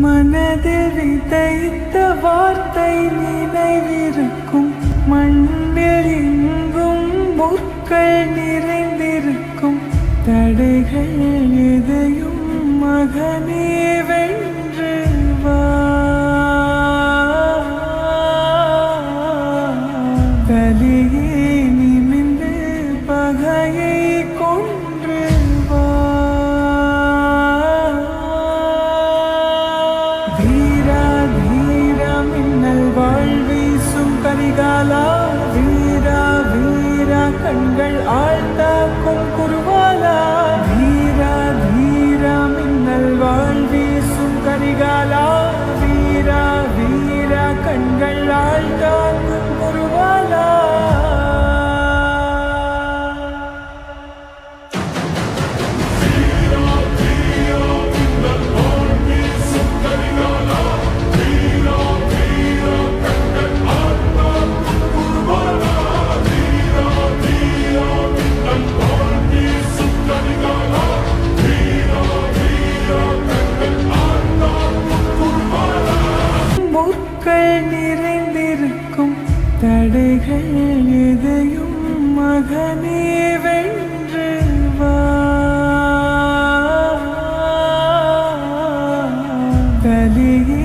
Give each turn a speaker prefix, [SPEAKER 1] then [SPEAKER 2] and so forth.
[SPEAKER 1] மனதில் விதைத்த வார்த்தை நினைவிருக்கும். மண்ணில் எங்கும் முற்கள் நிறைந்திருக்கும். தடைகள் எதையும் மகனே வென்று வா. கலியே நிமிந்து பகையை கொன்று வா. வீரா வீரா மின்னல் வாழ்வீசும் கரிகாலா. வீரா வீரா கண்கள் ஆழ்ந்தாக்கும் குருவாலா. வீரா வீரா மின்னல் வாழ்வீசும் கரிகாலா. வீரா வீரா கண்கள் ஆழ்ந்தாக்கும் குருவாலா. முற்கள் நிறைந்திருக்கும். தடைகள் எதையும் மகனே வென்று வா. கலியே